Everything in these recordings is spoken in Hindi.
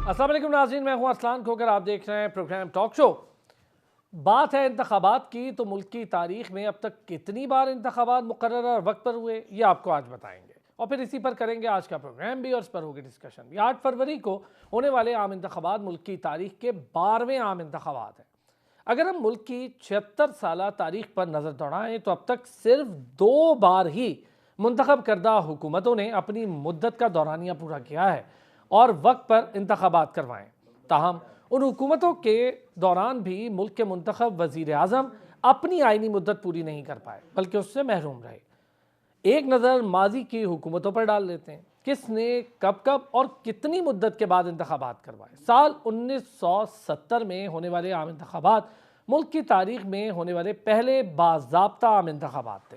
अस्सलाम वालेकुम नाज़रीन, मैं हूं अरसलान खोकर। आप देख रहे हैं प्रोग्राम टॉक शो। बात है इंतखाबात की, तो मुल्क की तारीख में अब तक कितनी बार इंतखाबात मुकर्रर वक्त पर हुए, ये आपको आज बताएंगे। और फिर इसी पर करेंगे आज का प्रोग्राम भी, और इस पर होगी डिस्कशन भी। 8 फरवरी को होने वाले आम इंतखाबात मुल्क की तारीख के 12वें आम इंतखाबात हैं। अगर हम मुल्क की 76 साल तारीख पर नज़र दौड़ाएं तो अब तक सिर्फ 2 बार ही मुंतखब करदा हुकूमतों ने अपनी मुद्दत का दौरानिया पूरा किया है और वक्त पर इंतखाबात करवाएं। ताहम उन हुकूमतों के दौरान भी मुल्क के मुंतखब वज़ीर आज़म अपनी आइनी मुद्दत पूरी नहीं कर पाए, बल्कि उससे महरूम रहे। एक नज़र माजी की हुकूमतों पर डाल लेते हैं। किसने कब कब और कितनी मुद्दत के बाद इंतखाबात करवाए। साल 1970 में होने वाले आम इंतखाबात मुल्क की तारीख में होने वाले पहले बाज़ाब्ता आम इंतखाबात थे।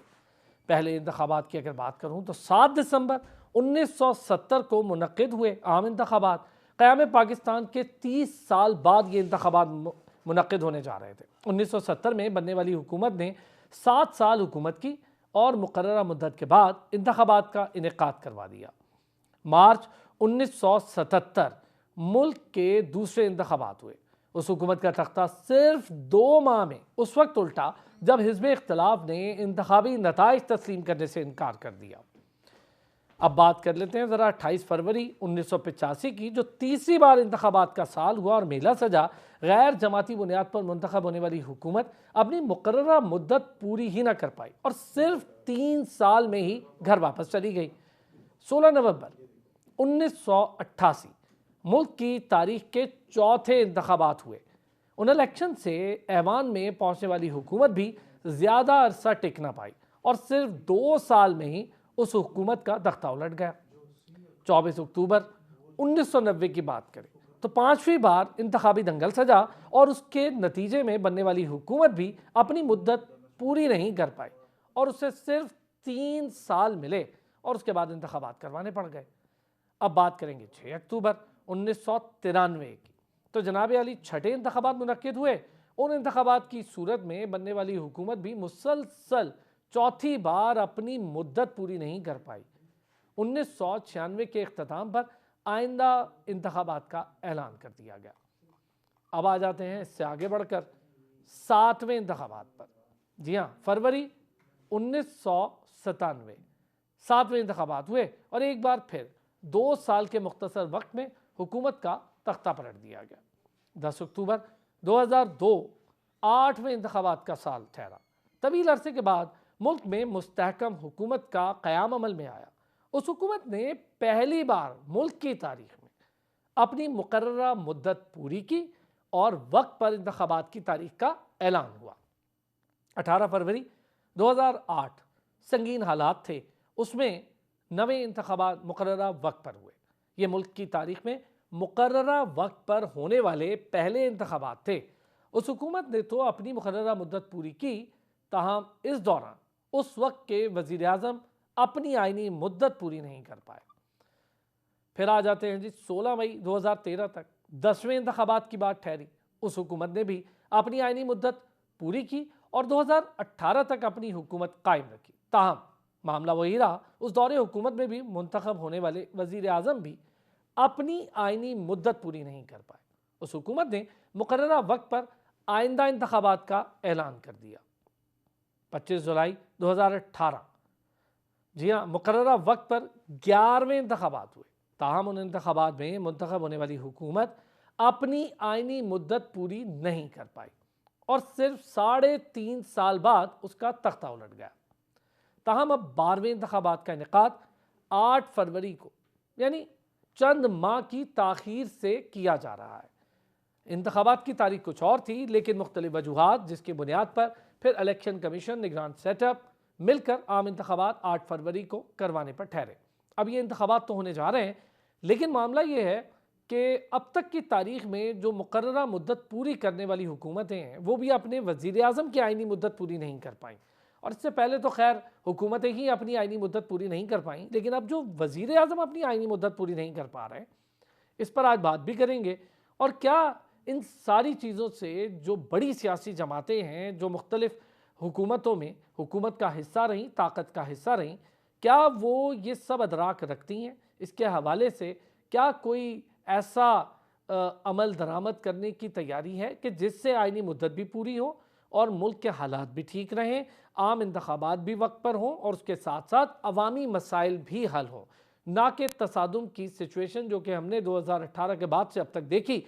पहले इंतखाबात की अगर बात करूँ तो 7 दिसंबर 1970 को मुनक़िद हुए आम इंतखाबात क़याम पाकिस्तान के 30 साल बाद ये इंतखाबात मुनक़िद होने जा रहे थे। 1970 में बनने वाली हुकूमत ने 7 साल हुकूमत की और मुकर्ररा मुद्दत के बाद इंतखाबात का इनेकाद करवा दिया। मार्च 1977 मुल्क के दूसरे इंतखाबात हुए। उस हुकूमत का तख्ता सिर्फ 2 माह में उस वक्त उल्टा जब हिज़्ब इख्तिलाफ ने इंतखाबी नताइज तस्लीम करने से इनकार कर दिया। अब बात कर लेते हैं ज़रा 28 फरवरी 1985 की, जो तीसरी बार इंतखाबात का साल हुआ और मेला सजा। गैर जमाती बुनियाद पर मुंतखब होने वाली हुकूमत अपनी मुकर्ररा मुद्दत पूरी ही ना कर पाई और सिर्फ 3 साल में ही घर वापस चली गई। 16 नवंबर 1988 मुल्क की तारीख के चौथे इंतखाबात हुए। उन इलेक्शन से ऐवान में पहुंचने वाली हुकूमत भी ज़्यादा अरसा टिक ना पाई और सिर्फ 2 साल में ही उस हुकूमत का तख्ता उलट गया। 24 अक्टूबर 1990 की बात करें तो 5वीं बार इंतखाबी दंगल सजा और उसके नतीजे में बनने वाली हुकूमत भी अपनी मुद्दत पूरी नहीं कर पाई और उसे सिर्फ 3 साल मिले और उसके बाद इंतखाबात करवाने पड़ गए। अब बात करेंगे 6 अक्टूबर 1993 की, तो जनाब अली छठे इंतखाबात मुनक्किद हुए। उन इंतखाबात की सूरत में बनने वाली हुकूमत भी मुसलसल चौथी बार अपनी मुद्दत पूरी नहीं कर पाई। 1996 के इख्तिताम पर आइंदा इंतखाबात का ऐलान कर दिया गया। अब आ जाते हैं इससे आगे बढ़कर 7वें इंतखाबात पर। जी हाँ, फरवरी 1997 7वें इंतखाबात हुए और एक बार फिर 2 साल के मुख्तसर वक्त में हुकूमत का तख्ता पलट दिया गया। 10 अक्टूबर 2002 8वें इंतखाबात का साल ठहरा। तवील अरसे के बाद मुल्क में मुस्तहकम हुकूमत का क़याम अमल में आया। उस हुकूमत ने पहली बार मुल्क की तारीख में अपनी मुकर्ररा मुद्दत पूरी की और वक्त पर इंतखाबात की तारीख का ऐलान हुआ। 18 फरवरी 2008 संगीन हालात थे, उसमें नवे इंतखाबात मुकर्ररा वक्त पर हुए। ये मुल्क की तारीख में मुकर्ररा वक्त पर होने वाले पहले इंतखाबात थे। उस हुकूमत ने तो अपनी मुकर्ररा मुद्दत पूरी की, ताहम इस दौरान उस वक्त के वज़ीर आज़म अपनी आइनी मुद्दत पूरी नहीं कर पाए। फिर आ जाते हैं जी 16 मई 2013 तक 10वें इंतखाबात की बात ठहरी। उस हुकूमत ने भी अपनी आइनी मुद्दत पूरी की और 2018 तक अपनी हुकूमत कायम रखी। ताहम मामला वही रहा, उस दौरे हुकूमत में भी मुंतखब होने वाले वज़ीर आज़म भी अपनी आइनी मुद्दत पूरी नहीं कर पाए। उस हुकूमत ने मुकर्ररा वक्त पर आइंदा इंतखाबात का ऐलान कर दिया। 25 जुलाई 2018, जी हाँ, मुकर्ररा वक्त पर 11वें इंतखाबात हुए। ताहम उन इंतखाबात में मुंतखब होने वाली हुकूमत अपनी आइनी मुद्दत पूरी नहीं कर पाई और सिर्फ 3.5 साल बाद उसका तख्ता उलट गया। ताहम अब 12वें इंतखाबात का इनेकाद 8 फरवरी को, यानी चंद माह की ताख़ीर से किया जा रहा है। इंतखाबात की तारीख कुछ और थी, लेकिन मुख्तलिफ वजूहात जिसकी बुनियाद पर फिर इलेक्शन कमीशन निगरान सेटअप मिलकर आम इंतखाबात 8 फरवरी को करवाने पर ठहरे। अब ये इंतखाबात तो होने जा रहे हैं, लेकिन मामला ये है कि अब तक की तारीख में जो मुकर्ररा मुद्दत पूरी करने वाली हुकूमतें हैं, वो भी अपने वज़ीर आज़म की आइनी मुद्दत पूरी नहीं कर पाई। और इससे पहले तो खैर हुकूमतें ही अपनी आइनी मुद्दत पूरी नहीं कर पाई, लेकिन अब जो वज़ीर आज़म अपनी आइनी मुद्दत पूरी नहीं कर पा रहे हैं, इस पर आज बात भी करेंगे। और क्या इन सारी चीज़ों से जो बड़ी सियासी जमातें हैं, जो मुख्तलिफ हुकूमतों में हुकूमत का हिस्सा रहीं, ताकत का हिस्सा रहीं, क्या वो ये सब अदराक रखती हैं? इसके हवाले से क्या कोई ऐसा अमल दरामद करने की तैयारी है कि जिससे आइनी मुद्दत भी पूरी हो और मुल्क के हालात भी ठीक रहें, आम इंतखाबात भी वक्त पर हों और उसके साथ साथ अवामी मसाइल भी हल हों, ना कि तसादुम की सिचुएशन जो कि हमने 2018 के बाद से अब तक देखी,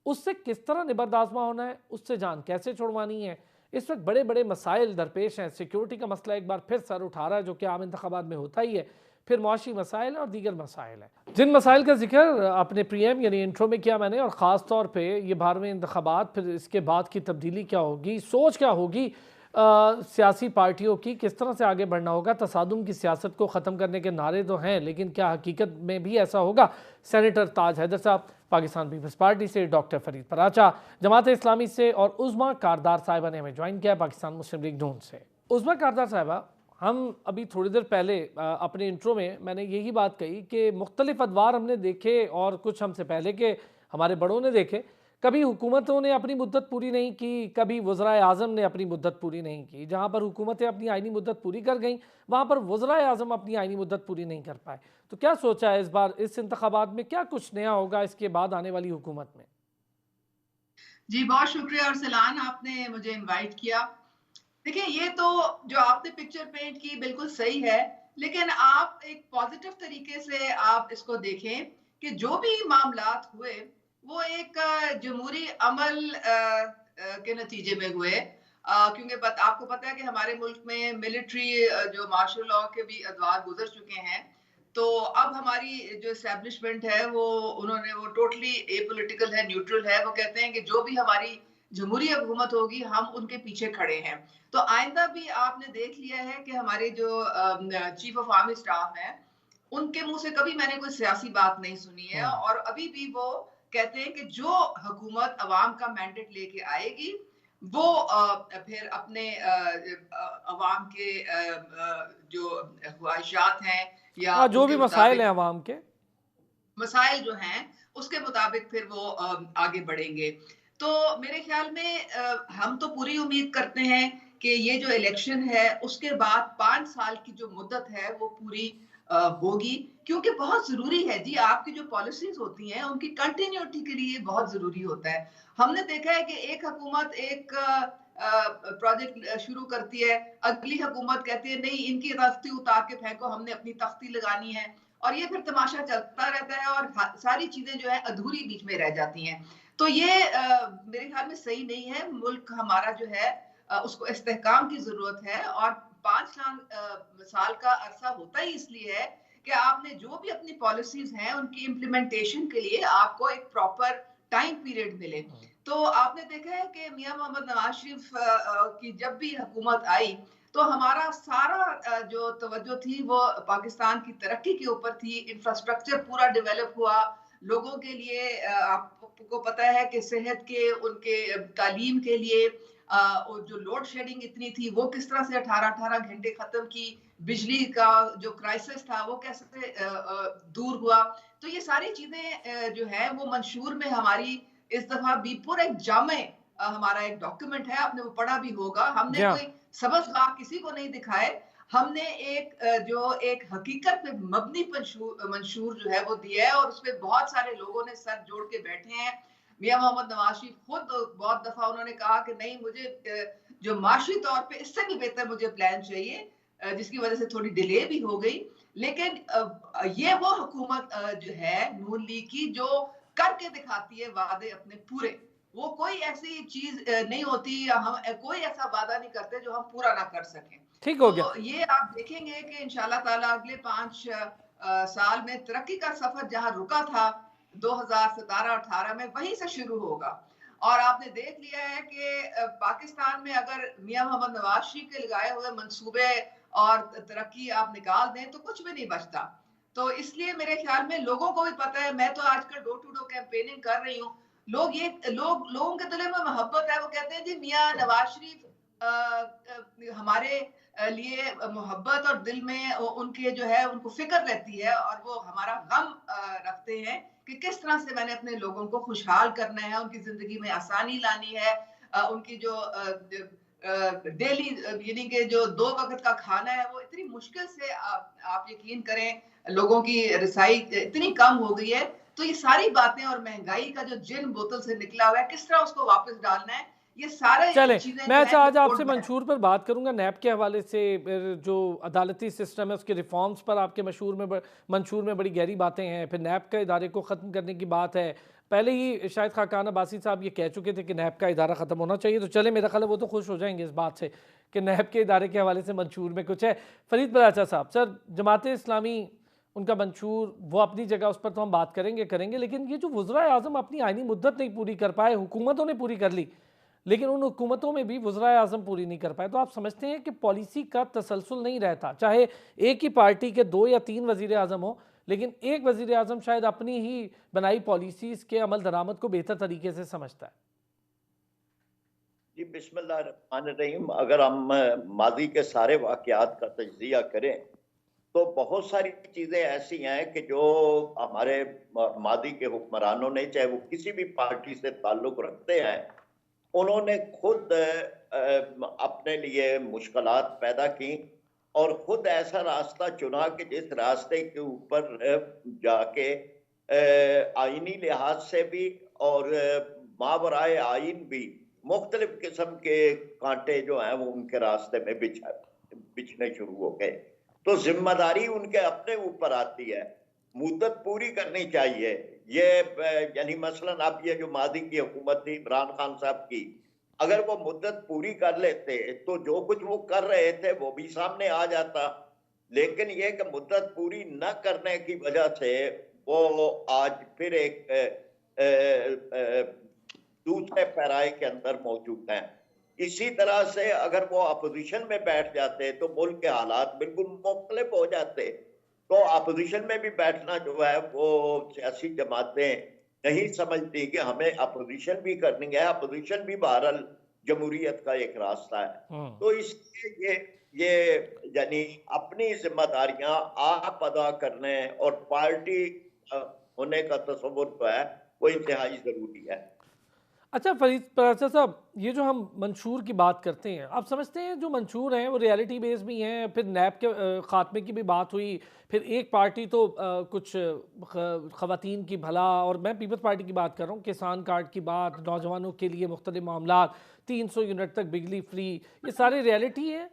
उससे किस तरह निबर्दाश्त होना है, उससे जान कैसे छुड़वानी है। इस वक्त बड़े बड़े मसाइल दरपेश हैं। सिक्योरिटी का मसला एक बार फिर सर उठा रहा है, जो कि आम इंतखाबात में होता ही है। फिर मुआशी मसाइल और दीगर मसाइल हैं। जिन मसाइल का जिक्र अपने प्रीएम यानी इंट्रो में किया मैंने, और ख़ास तौर पे ये 12वें इंतखाबात, फिर इसके बाद की तब्दीली क्या होगी, सोच क्या होगी सियासी पार्टियों की, किस तरह से आगे बढ़ना होगा। तसादुम की सियासत को ख़त्म करने के नारे तो हैं, लेकिन क्या हकीकत में भी ऐसा होगा। सेनेटर ताज हैदर साहब पाकिस्तान पीपल्स पार्टी से, डॉक्टर फरीद पराचा जमात इस्लामी से, और उज़मा कारदार साहिबा ने हमें ज्वाइन किया पाकिस्तान मुस्लिम लीग नून से। उज़मा कारदार साहिबा, हम अभी थोड़ी देर पहले अपने इंट्रो में मैंने यही बात कही कि मुख्तलिफ अदवार हमने देखे और कुछ हमसे पहले के हमारे बड़ों ने देखे। कभी हुकूमतों ने अपनी मुद्दत पूरी नहीं की, कभी वज़राए आज़म ने अपनी मुद्दत पूरी नहीं की। जहाँ पर हुकूमतें अपनी आइनी मुद्दत पूरी कर गईं, वहाँ पर वज़राए आज़म अपनी आइनी मुद्दत पूरी नहीं कर पाए। तो क्या सोचा है इस बार इस इंतखाबात में, क्या कुछ नया होगा इसके बाद आने वाली हुकूमत में? जी, बहुत शुक्रिया और सलान आपने मुझे इनवाइट किया। देखिए, ये तो जो आपने पिक्चर पेंट की बिल्कुल सही है, लेकिन आप एक पॉजिटिव तरीके से आप इसको देखें कि जो भी मामलात हुए, वो एक जमहूरी अमल के नतीजे में हुए। क्योंकि आपको पता है कि हमारे मुल्क में मिलिट्री जो मार्शल लॉ के भी अदवार गुजर चुके हैं। तो अब हमारी जो एस्टेब्लिशमेंट है वो टोटली एपॉलिटिकल है, न्यूट्रल है। वो कहते हैं कि जो भी हमारी जमहूरी हुकूमत होगी, हम उनके पीछे खड़े हैं। तो आइंदा भी आपने देख लिया है कि हमारे जो चीफ ऑफ आर्मी स्टाफ हैं, उनके मुंह से कभी मैंने कोई सियासी बात नहीं सुनी है, और अभी भी वो कहते हैं कि जो हुकूमत अवाम का मैंडेट लेके आएगी, वो फिर अपने अवाम के जो ख्वाहिशात हैं या हाँ, जो भी उनके मसाइल हैं मुताबिक अवाम के। मसाइल जो हैं, उसके मुताबिक फिर वो आगे बढ़ेंगे। तो मेरे ख्याल में हम तो पूरी उम्मीद करते हैं कि ये जो इलेक्शन है, उसके बाद 5 साल की जो मुद्दत है, वो पूरी होगी, क्योंकि बहुत ज़रूरी है जी, आपकी जो पॉलिसीज़ होती हैं, उनकी कंटिन्यूटी के लिए बहुत ज़रूरी होता है। हमने देखा है कि एक हुकूमत एक प्रोजेक्ट शुरू करती है, अगली हुकूमत कहती है, नहीं, इनकी तख्ती उतार के फेंको, हमने अपनी तख्ती लगानी है। और ये फिर तमाशा चलता रहता है और सारी चीजें जो है अधूरी बीच में रह जाती हैं। तो ये मेरे ख्याल में सही नहीं है। मुल्क हमारा जो है उसको इस्तेहकाम की जरूरत है, और 5 साल का अरसा होता ही इसलिए है कि आपने जो भी अपनी पॉलिसीज हैं, उनकी इम्प्लीमेंटेशन के लिए आपको एक प्रॉपर टाइम पीरियड मिले। तो आपने देखा है कि मियां मोहम्मद नवाज शरीफ की जब भी हुकूमत आई, तो हमारा सारा जो तवज्जो थी वो पाकिस्तान की तरक्की के ऊपर थी। इंफ्रास्ट्रक्चर पूरा डेवलप हुआ लोगों के लिए। आपको पता है कि सेहत के, उनके तालीम के लिए और जो लोड शेडिंग इतनी थी, वो किस तरह से 18-18 घंटे खत्म की। बिजली का जो क्राइसिस था, वो कैसे दूर हुआ। तो ये सारी चीजें जो है वो मंशूर में हमारी इस दफा भी पूरा एक जामे हमारा एक डॉक्यूमेंट है, आपने वो पढ़ा भी होगा। हमने जी हाँ। कोई सबक किसी को नहीं दिखाए। हमने जो एक हकीकत पे मबनी मंशूर जो है वो दिया है, और उसमें बहुत सारे लोगों ने सर जोड़ के बैठे हैं। मियां मोहम्मद नवाज शरीफ खुद बहुत दफा उन्होंने कहा कि नहीं, मुझे जो माशी तौर पे इससे भी बेहतर मुझे प्लान चाहिए, जिसकी वजह से थोड़ी डिले भी हो गई। लेकिन ये वो हुकूमत जो है नून लीग की, जो करके दिखाती है वादे अपने पूरे। वो कोई ऐसी चीज नहीं होती, या हम कोई ऐसा वादा नहीं करते जो हम पूरा ना कर सकें। ठीक हो गया। तो ये आप देखेंगे कि इंशाल्लाह ताला अगले 5 साल में तरक्की का सफर जहां रुका था 2017-18 में, वहीं से शुरू होगा। और आपने देख लिया है कि पाकिस्तान में अगर मियां मोहम्मद नवाज शरीफ के लगाए हुए मंसूबे और तरक्की आप निकाल दें, तो कुछ भी नहीं बचता। तो इसलिए मेरे ख्याल में लोगों को भी पता है। मैं तो आजकल डोर टू डोर कैंपेनिंग कर रही हूँ। लोगों के दिल में मोहब्बत है। वो कहते हैं जी, मियां नवाज शरीफ हमारे लिए मोहब्बत, और दिल में उनके जो है उनको फिक्र रहती है, और वो हमारा गम रखते हैं कि किस तरह से मैंने अपने लोगों को खुशहाल करना है, उनकी जिंदगी में आसानी लानी है। उनकी जो डेली यानी कि जो 2 वक्त का खाना है, वो इतनी मुश्किल से आप यकीन करें, लोगों की रसाई इतनी कम हो गई है। तो ये सारी बातें और महंगाई का जो जिन बोतल से निकला हुआ है, किस तरह उसको वापस डालना है, ये सारे चलें, चीजें मैं जो अच्छा है आज आपसे रिपोर्ट में है। मंशूर पर बात करूंगा, नैब के हवाले से। फिर जो अदालती सिस्टम है उसके रिफॉर्म्स पर आपके मंशूर में बड़ी गहरी बातें हैं। फिर नैब का इदारे को ख़त्म करने की बात है। पहले ही शायद खाकान अब्बासी साहब ये कह चुके थे कि नैब का इदारा ख़त्म होना चाहिए। तो चले, मेरा ख्याल है वो तो खुश हो जाएंगे इस बात से कि नैब के इदारे के हवाले से मंशूर में कुछ है। फरीद बराचा साहब, सर, जमात इस्लामी, उनका मंशूर वो अपनी जगह, उस पर तो हम बात करेंगे, लेकिन ये जो वज़रा आज़म अपनी आइनी मुद्दत नहीं पूरी कर पाए, हुकूमतों ने पूरी कर ली, लेकिन उन हुकूमतों में भी वज़रा आज़म पूरी नहीं कर पाए, तो आप समझते हैं कि पॉलिसी का तसलसल नहीं रहता? चाहे एक ही पार्टी के 2 या 3 वज़ीर आज़म हो, लेकिन एक वज़ीर आज़म शायद अपनी ही बनाई पॉलिसीज़ के अमल दरामद को बेहतर तरीके से समझता है। जी, बिस्मिल्लाहिर्रहमानिर्रहीम। अगर हम माजी के सारे वाक़यात का तज्ज़िया करें तो बहुत सारी चीज़ें ऐसी हैं कि जो हमारे मादी के हुक्मरानों ने, चाहे वो किसी भी पार्टी से ताल्लुक़ रखते हैं, उन्होंने खुद अपने लिए मुश्किलात पैदा की और खुद ऐसा रास्ता चुना कि जिस रास्ते के ऊपर जाके आईनी लिहाज से भी और मावराए आइन भी मुख्तलिफ किस्म के कांटे जो हैं वो उनके रास्ते में बिछने शुरू हो गए। तो जिम्मेदारी उनके अपने ऊपर आती है, मुद्दत पूरी करनी चाहिए। ये यानी मसलन अब ये जो मादी की हुकूमत थी इमरान खान साहब की, अगर वो मुद्दत पूरी कर लेते तो जो कुछ वो कर रहे थे वो भी सामने आ जाता। लेकिन ये कि मुद्दत पूरी न करने की वजह से वो आज फिर एक दूसरे पैराए के अंदर मौजूद हैं। इसी तरह से अगर वो अपोजिशन में बैठ जाते तो मुल्क के हालात बिल्कुल मुख्तलिफ हो जाते। तो अपोजिशन में भी बैठना जो है वो सियासी जमातें नहीं समझती कि हमें अपोजिशन भी करनी है, अपोजिशन भी बहरहाल जमहूरियत का एक रास्ता है। तो इसलिए ये यानी अपनी जिम्मेदारियां आप अदा करने और पार्टी होने का तस्वुर जो है वो इंतहाई जरूरी है। अच्छा फरीद पराचा साहब, ये जो हम मंशूर की बात करते हैं, आप समझते हैं जो मंशूर हैं वो रियलिटी बेस भी हैं? फिर नैब के ख़ात्मे की भी बात हुई, फिर एक पार्टी तो कुछ ख़वातीन की भला, और मैं पीपल्स पार्टी की बात कर रहा हूँ, किसान कार्ड की बात, नौजवानों के लिए मुख्तलिफ मामला, 300 यूनिट तक बिजली फ्री, ये सारे रियलिटी है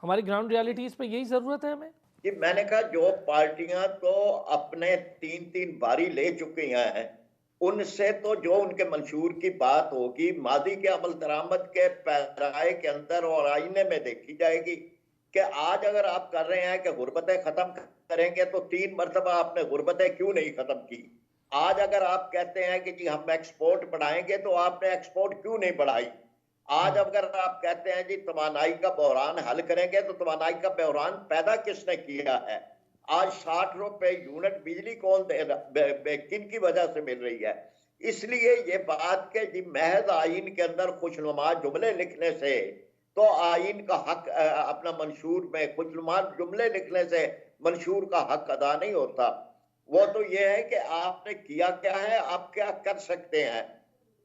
हमारी ग्राउंड रियलिटीज़ पर, यही ज़रूरत है हमें? कि मैंने कहा जो पार्टियां तो अपने 3-3 बारी ले चुकी हैं, उनसे तो जो उनके मंशूर की बात होगी मादी के अमल दरामद के पैराए के अंदर और आईने में देखी जाएगी कि आज अगर आप कर रहे हैं कि गुर्बतें खत्म करेंगे तो 3 मरतबा आपने गुर्बतें क्यों नहीं खत्म की। आज अगर आप कहते हैं कि जी हम एक्सपोर्ट बढ़ाएंगे तो आपने एक्सपोर्ट क्यों नहीं बढ़ाई। आज अगर आप कहते हैं जी तवानाई का बहरान हल करेंगे तो तवानाई का बहरान पैदा किसने किया है। आज 60 रुपए यूनिट बिजली कौन दे रहा, किन की वजह से मिल रही है। इसलिए ये बात के जी महज आइन के अंदर खुशनुमा जुमले लिखने से तो आइन का हक अपना मंशूर में खुशनुमा जुमले लिखने से मंशूर का हक अदा नहीं होता। वो तो ये है कि आपने किया क्या है, आप क्या कर सकते हैं।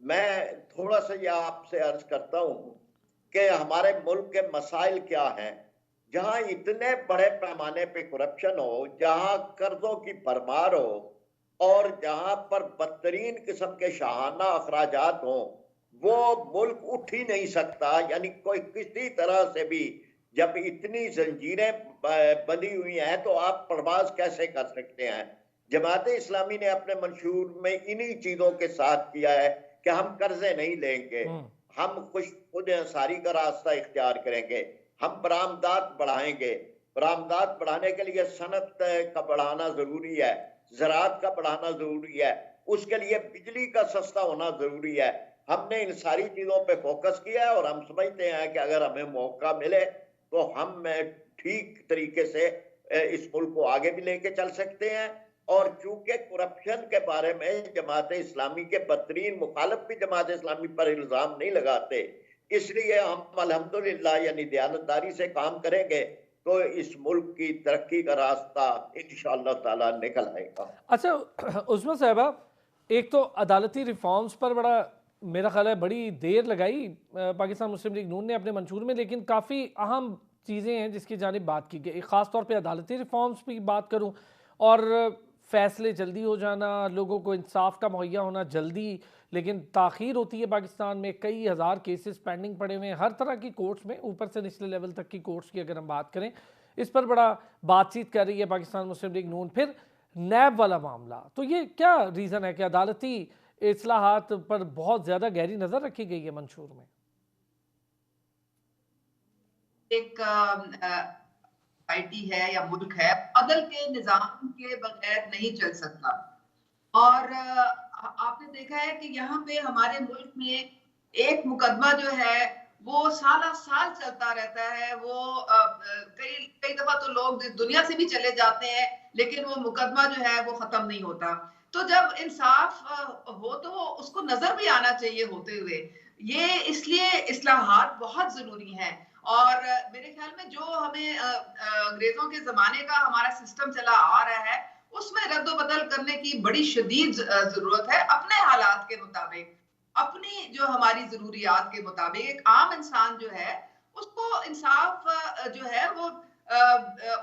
मैं थोड़ा सा यह आपसे अर्ज करता हूं कि हमारे मुल्क के मसाइल क्या हैं। जहां इतने बड़े पैमाने पे करप्शन हो, जहां कर्जों की भरमार हो और जहां पर बदतरीन किस्म के शाहाना अखराजात हो, वो मुल्क उठ ही नहीं सकता। यानी कोई किसी तरह से भी जब इतनी जंजीरें बंधी हुई हैं तो आप परवाज कैसे कर सकते हैं। जमात इस्लामी ने अपने मंशूर में इन्हीं चीजों के साथ किया है कि हम कर्जे नहीं लेंगे, हम खुद अंसारी का रास्ता इख्तियार करेंगे, हम बरामदात बढ़ाएंगे। बरामदात बढ़ाने के लिए सनत का बढ़ाना जरूरी है, ज़राअत का बढ़ाना जरूरी है, उसके लिए बिजली का सस्ता होना जरूरी है। हमने इन सारी चीजों पे फोकस किया है और हम समझते हैं कि अगर हमें मौका मिले तो हम ठीक तरीके से इस मुल्क को आगे भी लेके चल सकते हैं। और चूंकि करप्शन के बारे में जमात इस्लामी के बदतरीन मुखालिफ भी जमात इस्लामी पर इल्जाम नहीं लगाते, इसलिए हम अल्हम्दुलिल्लाह यानी दयानतदारी से काम करेंगे तो इस मुल्क की तरक्की का रास्ता इंशाअल्लाह ताला निकल आएगा। अच्छा उस्मा साहबा, एक तो अदालती रिफॉर्म्स पर बड़ा मेरा ख्याल है बड़ी देर लगाई पाकिस्तान मुस्लिम लीग नून ने अपने मंशूर में, लेकिन काफ़ी अहम चीज़ें हैं जिसकी जानिब बात की गई। ख़ास तौर पे अदालती रिफॉर्म्स की बात करूं और फैसले जल्दी हो जाना, लोगों को इंसाफ का मुहैया होना जल्दी, लेकिन ताख़ीर होती है। पाकिस्तान में कई हज़ार केसेस पेंडिंग पड़े हुए हैं हर तरह की कोर्ट्स में, ऊपर से निचले लेवल तक की कोर्ट्स की अगर हम बात करें, इस पर बड़ा बातचीत कर रही है पाकिस्तान मुस्लिम लीग नून। फिर नैब वाला मामला, तो ये क्या रीज़न है कि अदालती इस्लाहात पर बहुत ज़्यादा गहरी नज़र रखी गई है मंशूर में? एक आईटी है या मुल्क है, अदल के निजाम के बगैर नहीं चल सकता। और आपने देखा है कि यहाँ पे हमारे मुल्क में एक मुकदमा जो है वो साला साल चलता रहता है। वो कई कई दफा तो लोग दुनिया से भी चले जाते हैं, लेकिन वो मुकदमा जो है वो खत्म नहीं होता। तो जब इंसाफ हो तो उसको नजर भी आना चाहिए होते हुए। ये इसलिए इस्लाहात बहुत जरूरी हैं। और मेरे ख्याल में जो हमें अंग्रेजों के जमाने का हमारा सिस्टम चला आ रहा है, उसमें रद्द-बदल करने की बड़ी शदीद जरूरत है, अपने हालात के मुताबिक, अपनी जो हमारी जरूरियात के मुताबिक। एक आम इंसान जो है उसको इंसाफ जो है वो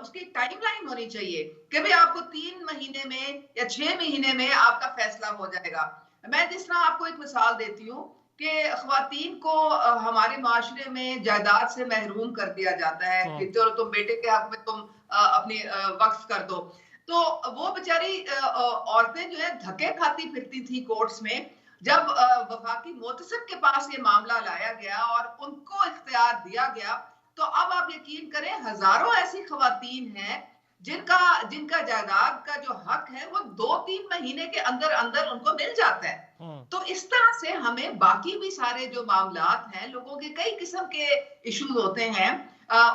उसकी टाइमलाइन होनी चाहिए कि भाई आपको 3 महीने में या 6 महीने में आपका फैसला हो जाएगा। मैं जिस तरह आपको एक मिसाल देती हूँ कि ख्वातीन को हमारे माशरे में जायदाद से महरूम कर दिया जाता है कि चलो तुम बेटे के हक में तुम अपनी वक्फ कर दो। तो वो बेचारी औरतें जो है धक्के खाती फिरती थी कोर्ट्स में। जब वफाकी मोहतसिब के पास ये मामला लाया गया और उनको इख्तियार दिया गया, तो अब आप यकीन करें हजारों ऐसी खवातीन हैं जिनका जिनका जायदाद का जो हक है वो 2-3 महीने के अंदर अंदर उनको मिल जाता है। तो इस तरह से हमें बाकी भी सारे जो मामलात हैं, लोगों के कई किस्म के इश्यूज होते हैं,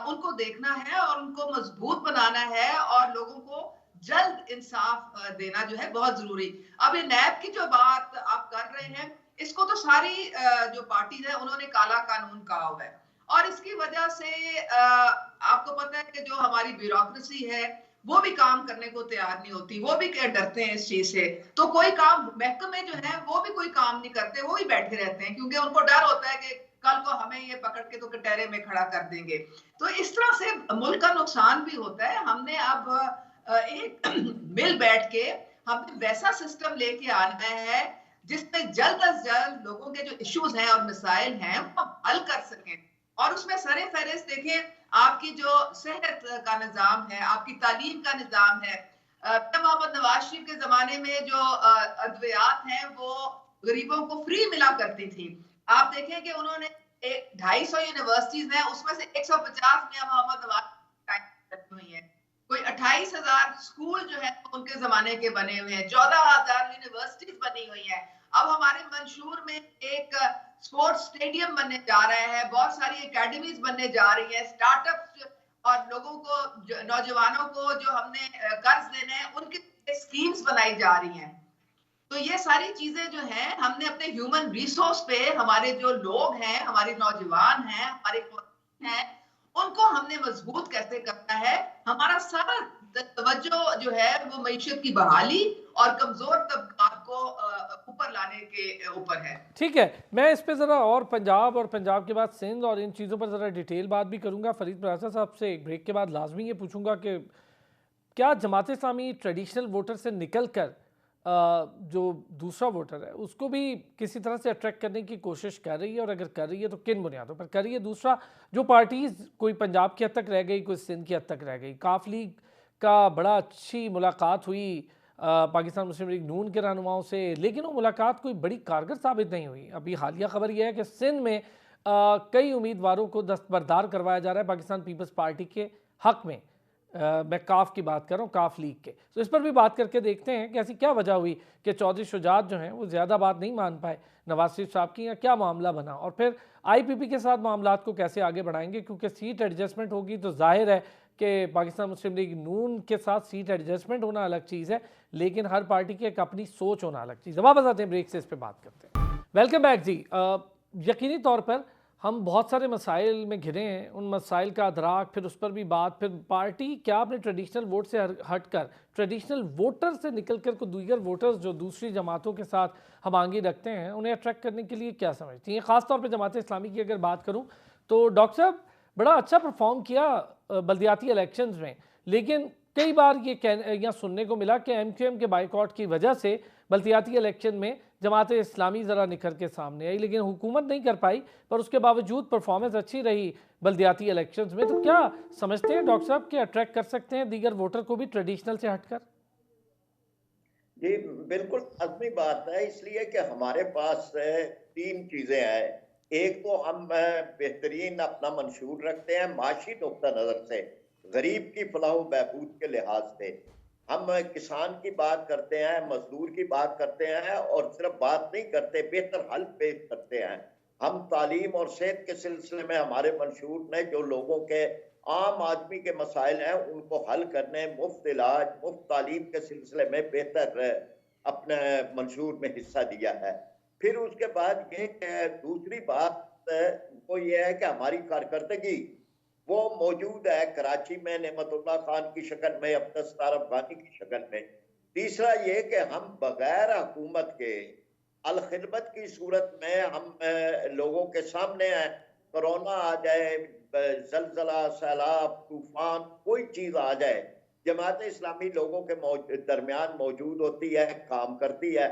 उनको देखना है और उनको मजबूत बनाना है और लोगों को जल्द इंसाफ देना जो है बहुत जरूरी। अब ये नैब की जो बात आप कर रहे हैं, इसको तो सारी जो पार्टीज है उन्होंने काला कानून कहा हुआ है। और इसकी वजह से आपको पता है कि जो हमारी ब्यूरोक्रेसी है वो भी काम करने को तैयार नहीं होती, वो भी डरते हैं इस चीज से। तो कोई काम महकमे जो है वो भी कोई काम नहीं करते, वो भी बैठे रहते हैं क्योंकि उनको डर होता है कि कल को हमें ये पकड़ के तो कटहरे में खड़ा कर देंगे। तो इस तरह से मुल्क का नुकसान भी होता है। हमने अब एक मिल बैठ के हमने वैसा सिस्टम लेके आना है जिसमें जल्द अज जल्द लोगों के जो इश्यूज हैं और मसाइल हैं वो हल कर सकें। और उसमें सरे फहरिस्त देखें, आपकी जो सेहत का निजाम है, आपकी तालीम का निजाम है। मोहम्मद नवाज शरीफ के जमाने में जो अद्वियात हैं वो गरीबों को फ्री मिला करती थी। आप देखें कि उन्होंने 250 यूनिवर्सिटीज हैं, उसमें से 150 में मोहम्मद नवाज हुई है। कोई 28,000 स्कूल जो है उनके जमाने के बने हुए हैं, 14,000 यूनिवर्सिटीज बनी हुई हैं। अब हमारे मंशूर में एक स्पोर्ट्स स्टेडियम बनने जा रहा है, बहुत सारी एकेडमीज बनने जा रही है, स्टार्टअप्स और लोगों को नौजवानों को जो हमने कर्ज देने हैं उनकी स्कीम्स बनाई जा रही हैं। तो ये सारी चीजें जो हैं हमने अपने ह्यूमन रिसोर्स पे, हमारे जो लोग हैं, हमारे नौजवान हैं, हमारे हैं, उनको हमने मजबूत कैसे करना है। हमारा सारा तवज्जो जो है वो मईशत की बहाली और कमजोर तबकात को ऊपर लाने के ऊपर है। ठीक है, मैं इस पे ज़रा और पंजाब और पंजाब के बाद सिंध और इन चीज़ों पर ज़रा डिटेल बात भी करूँगा। फरीद बरासा साहब से एक ब्रेक के बाद लाजमी ये पूछूंगा कि क्या जमात इस्लामी ट्रेडिशनल वोटर से निकल कर जो दूसरा वोटर है उसको भी किसी तरह से अट्रैक्ट करने की कोशिश कर रही है, और अगर कर रही है तो किन बुनियादों पर कर रही है? दूसरा, जो पार्टीज़ कोई पंजाब की हद तक रह गई, कोई सिंध की हद तक रह गई, काफ लीग का बड़ा अच्छी मुलाकात हुई पाकिस्तान मुस्लिम लीग नून के रहनुमाओं से, लेकिन वो मुलाकात कोई बड़ी कारगर साबित नहीं हुई। अभी हालिया खबर यह है कि सिंध में कई उम्मीदवारों को दस्तबरदार करवाया जा रहा है पाकिस्तान पीपल्स पार्टी के हक में। मैं काफ की बात कर रहा हूँ, काफ लीग के। तो इस पर भी बात करके देखते हैं कि ऐसी क्या वजह हुई कि चौधरी शुजात जो हैं वो ज़्यादा बात नहीं मान पाए नवाज शरीफ साहब की, या क्या मामला बना, और फिर आईपीपी के साथ मामलात को कैसे आगे बढ़ाएंगे, क्योंकि सीट एडजस्टमेंट होगी तो जाहिर है कि पाकिस्तान मुस्लिम लीग नून के साथ सीट एडजस्टमेंट होना अलग चीज़ है, लेकिन हर पार्टी की एक अपनी सोच होना अलग चीज़ है। वापस आते हैं ब्रेक से, इस पर बात करते हैं। वेलकम बैक जी। यकीनी तौर पर हम बहुत सारे मसाइल में घिरे हैं, उन मसाइल का अदराक, फिर उस पर भी बात, फिर पार्टी क्या अपने ट्रेडिशनल वोट से हटकर ट्रेडिशनल वोटर से निकल कर को दीगर वोटर्स जो दूसरी जमातों के साथ हम आगे रखते हैं उन्हें अट्रैक्ट करने के लिए क्या समझती हैं? ख़ास तौर पे जमात इस्लामी की अगर बात करूं तो डॉक्टर साहब बड़ा अच्छा परफॉर्म किया बल्दियाती इलेक्शंस में, लेकिन कई बार ये यहाँ सुनने को मिला कि MQM के बाइकआउट की वजह से बल्दियाती इलेक्शन में जमात इस्लामी ज़रा निखर के सामने आई, लेकिन हुकूमत नहीं कर पाई, पर उसके बावजूद परफॉर्मेंस अच्छी रही बल्दियाती इलेक्शंस में। तो क्या समझते हैं डॉक्टर साहब कि अट्रैक्ट कर सकते हैं दीगर वोटर को भी ट्रेडिशनल से हटकर? जी बिल्कुल लाजमी बात है, इसलिए कि हमारे पास तीन चीजें हैं। एक तो हम बेहतरीन अपना मंशूर रखते हैं माशी नुक्ता नजर से, गरीब की फलाह बहबूद के लिहाज से। हम किसान की बात करते हैं, मजदूर की बात करते हैं, और सिर्फ बात नहीं करते, बेहतर हल पेश करते हैं। हम तालीम और सेहत के सिलसिले में हमारे मंशूर ने जो लोगों के आम आदमी के मसाइल हैं उनको हल करने, मुफ्त इलाज, मुफ्त तालीम के सिलसिले में बेहतर अपने मंशूर में हिस्सा दिया है। फिर उसके बाद ये दूसरी बात वो ये है कि हमारी कारकर्दगी वो मौजूद है कराची में नेमतुल्लाह खान की शक्ल में, अब्दुस अफगानी की शक्ल में। तीसरा ये कि हम बगैर हुकूमत के अलखिदमत की सूरत में हम लोगों के सामने हैं। कोरोना आ जाए, जलजला, सैलाब, तूफान, कोई चीज आ जाए, जमात इस्लामी लोगों के दरमियान मौजूद होती है, काम करती है।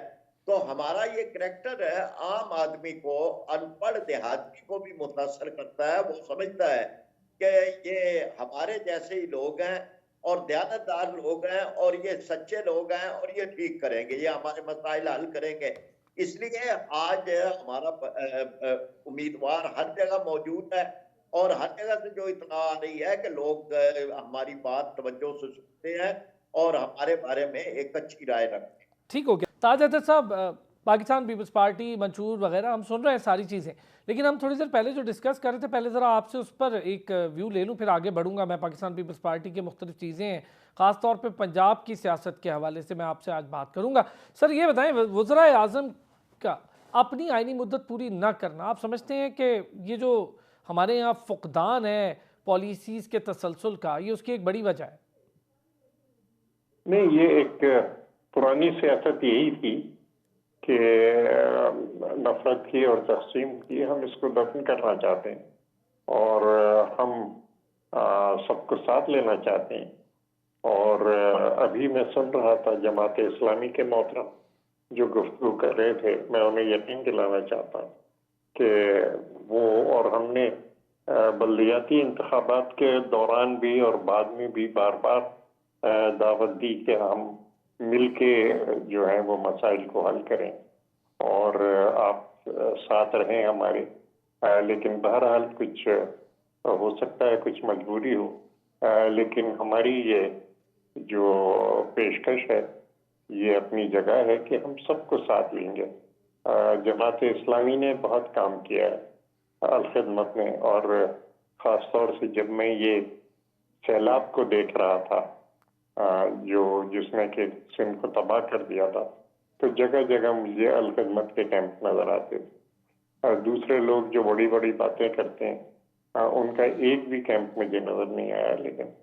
तो हमारा ये करैक्टर है, आम आदमी को, अनपढ़ देहाती को भी मुतासर करता है। वो समझता है कि ये हमारे जैसे ही लोग हैं और दयानतदार लोग हैं और ये सच्चे लोग हैं और ये ठीक करेंगे, ये हमारे मसाइल हल करेंगे। इसलिए आज हमारा उम्मीदवार हर जगह मौजूद है और हर जगह से जो इत्तला आ रही है कि लोग हमारी बात तवज्जो से सुनते हैं और हमारे बारे में एक अच्छी राय रखते हैं। ठीक हो गया ताज अहमद साहब, पाकिस्तान पीपल्स पार्टी, मंशूर वगैरह हम सुन रहे हैं सारी चीज़ें, लेकिन हम थोड़ी देर पहले जो डिस्कस कर रहे थे, पहले ज़रा आपसे उस पर एक व्यू ले लूँ, फिर आगे बढ़ूँगा मैं। पाकिस्तान पीपल्स पार्टी के मुख्तलिफ चीज़ें हैं, ख़ासतौर पर पंजाब की सियासत के हवाले से मैं आपसे आज बात करूँगा। सर ये बताएं, वज़राए आज़म का अपनी आइनी मुद्दत पूरी न करना, आप समझते हैं कि ये जो हमारे यहाँ फुकदान है पॉलिसीज़ के तसलसल का, ये उसकी एक बड़ी वजह है? नहीं, ये एक पुरानी सियासत यही थी कि नफरत की और तकसीम की, हम इसको दफन करना चाहते हैं और हम सबको साथ लेना चाहते हैं। और अभी मैं सुन रहा था जमात इस्लामी के मोहतरम जो गुफ्तगू कर रहे थे, मैं उन्हें यकीन दिलाना चाहता हूँ कि वो और हमने बल्दियाती इंतखाबात के दौरान भी और बाद में भी बार बार दावत दी कि हम मिलके जो है वो मसाइल को हल करें और आप साथ रहें हमारे। लेकिन बहरहाल कुछ हो सकता है, कुछ मजबूरी हो, लेकिन हमारी ये जो पेशकश है ये अपनी जगह है कि हम सबको साथ लेंगे। जमात इस्लामी ने बहुत काम किया है अलखिदमत में, और ख़ास तौर से जब मैं ये सैलाब को देख रहा था जिसने कि सिंध को तबाह कर दिया था, तो जगह जगह मुझे अलखिदमत के कैंप नजर आते थे। दूसरे लोग जो बड़ी बड़ी बातें करते हैं उनका एक भी कैंप मुझे नजर नहीं आया, लेकिन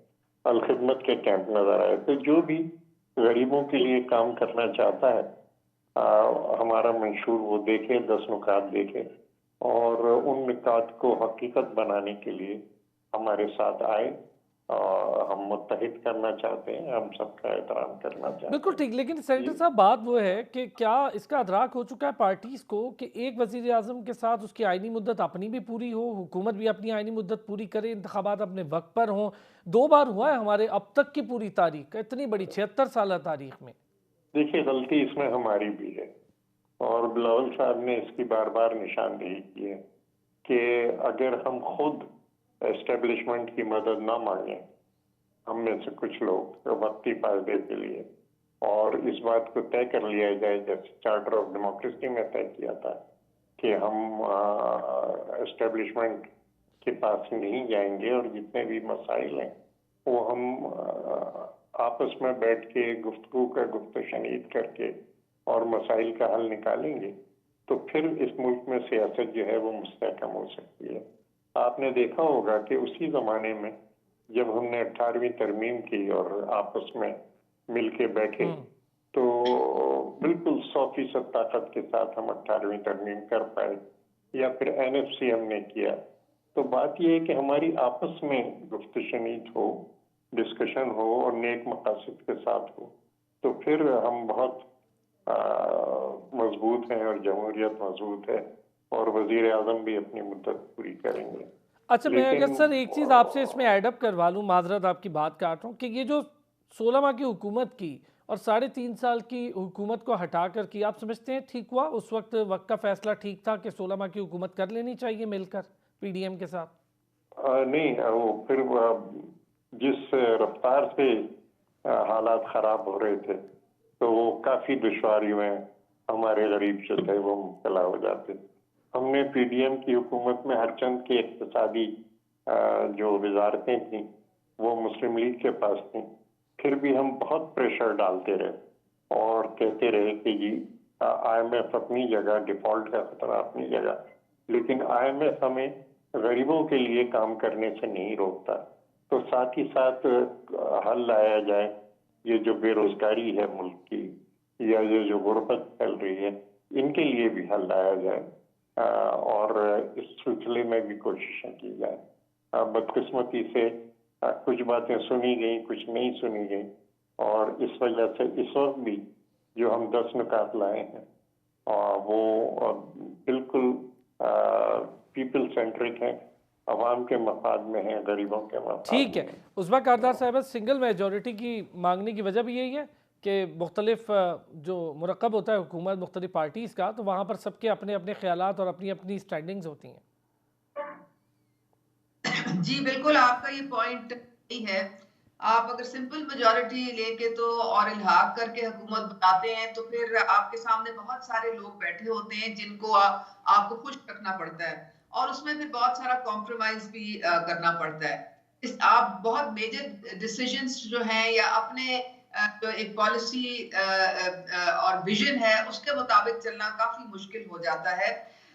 अलखिदमत के कैंप नजर आए। तो जो भी गरीबों के लिए काम करना चाहता है, हमारा मंशूर वो देखे, 10 नुकात देखे और उन नुकात को हकीकत बनाने के लिए हमारे साथ आए। हम मुत्तहिद करना चाहते हैं, हम सबका एहतराम करना चाहते हैं। बिल्कुल ठीक, लेकिन सेनेटर साहब बात वो है कि क्या इसका अदराक हो चुका है पार्टीज को कि एक वजीर आजम के साथ उसकी आइनी मुद्दत अपनी भी पूरी हो, हुकूमत भी अपनी आइनी मुद्दत पूरी करे, इंतखाबात अपने वक्त पर हों? 2 बार हुआ है हमारे अब तक की पूरी तारीख, इतनी बड़ी 76 साल तारीख में। देखिए, गलती इसमें हमारी भी है और बिलावल साहब ने इसकी बार बार निशानदेही की है कि अगर हम खुद एस्टेब्लिशमेंट की मदद ना मांगे, हम में से कुछ लोग वक्ती फायदे के लिए, और इस बात को तय कर लिया जाए जैसे चार्टर ऑफ डेमोक्रेसी में तय किया था कि हम एस्टेब्लिशमेंट के पास नहीं जाएंगे और जितने भी मसाइल हैं वो हम आपस में बैठ के गुफ्तगू शनीद करके और मसाइल का हल निकालेंगे, तो फिर इस मुल्क में सियासत जो है वो मुस्तहकम हो सकती है। आपने देखा होगा कि उसी जमाने में जब हमने 18वीं तरमीम की और आपस में मिलके बैठे, तो बिल्कुल 100% ताकत के साथ हम 18वीं तरमीम कर पाए, या फिर NFC हमने किया। तो बात यह है कि हमारी आपस में गुफ्तगू शनीद हो, डिस्कशन हो और नेक मकासद के साथ हो, तो फिर हम बहुत मजबूत हैं और जमहूरियत मजबूत है और वजीर आजम भी अपनी मुद्दत पूरी करेंगे। अच्छा, मैं अगर सर एक चीज़ आपसे इसमें एडअप करवा लूँ, माजरत आपकी बात काट रहा हूँ, कि ये जो 16 माह की हुकूमत की और 3.5 साल की हुकूमत को हटा कर की, आप समझते हैं ठीक हुआ? उस वक्त का फैसला ठीक था कि 16 माह की हुकूमत कर लेनी चाहिए मिलकर PDM के साथ? नहीं, वो फिर जिस रफ्तार से हालात खराब हो रहे थे, तो वो काफी दुश्वारी में हमारे गरीब जो थे वो मुब्तला हो जाते। हमने PDM की हुकूमत में हर चंद की इक्तिसादी जो वजारतें थी वो मुस्लिम लीग के पास थी, फिर भी हम बहुत प्रेशर डालते रहे और कहते रहे कि जी IMF अपनी जगह, डिफॉल्ट का खतरा अपनी जगह, लेकिन IMF हमें गरीबों के लिए काम करने से नहीं रोकता। तो साथ ही साथ हल लाया जाए ये जो बेरोजगारी है मुल्क की, या ये जो गुर्बत फैल रही है, इनके लिए भी हल लाया जाए और इस सिलसिले में भी कोशिशें की जाए। बदकिस्मती से कुछ बातें सुनी गई, कुछ नहीं सुनी गई, और इस वजह से इस वक्त भी जो हम 10 नुकात लाए हैं वो बिल्कुल पीपल सेंट्रिक हैं, अवाम के मफाद में है, गरीबों के मफाद ठीक है। में। उस्मा कारदार साहब, सिंगल मेजॉरिटी की मांगने की वजह भी यही है कि मुख्तलिफ जो मुरक्कब होता है हुकूमत मुख्तलिफ पार्टीज़ का, तो वहाँ पर सबके अपने अपने ख्यालात और अपनी अपनी स्टैंडिंग्स होती हैं। जी बिल्कुल, आपका ये पॉइंट सही है। आप अगर सिंपल मेजॉरिटी लेके तो और इल्हाक करके हुकूमत बनाते हैं, तो फिर आपके सामने बहुत सारे लोग बैठे होते हैं जिनको आपको खुश रखना पड़ता है, और उसमें फिर बहुत सारा कॉम्प्रोमाइज भी करना पड़ता है। आप बहुत मेजर डिसीजंस जो हैं या अपने जो एक पॉलिसी और विजन है उसके मुताबिक चलना काफी मुश्किल हो जाता है।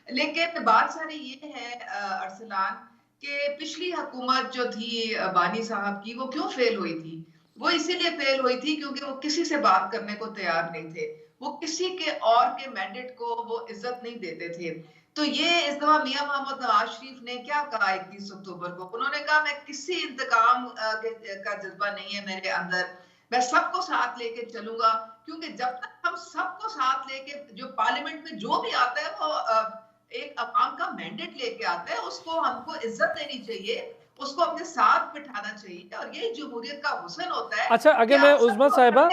लेकिन बात सारी ये है अरसलान, कि पिछली हुकूमत जो थी बानी साहब की, वो क्यों फेल हुई थी? वो इसीलिए फेल हुई थी क्योंकि वो किसी से बात करने को तैयार नहीं थे। वो किसी के और के मैंडेट को वो इज्जत नहीं देते थे। तो ये इस दफा मियां मोहम्मद नवाज शरीफ ने क्या कहा 21 अक्टूबर को? उन्होंने कहा मैं किसी इंतकाम का जज्बा नहीं है मेरे अंदर, मैं सबको साथ लेके चलूंगा, क्योंकि जब तक हम सबको साथ लेके, जो पार्लियामेंट में जो भी आता है वो एक अवाम का मैंडेट लेके आता है, उसको हमको इज्जत देनी चाहिए, उसको अपने साथ बिठाना चाहिए, और यही जमहूरियत का हुस्न होता है। अच्छा, अगर मैं उस्मा साहिबा,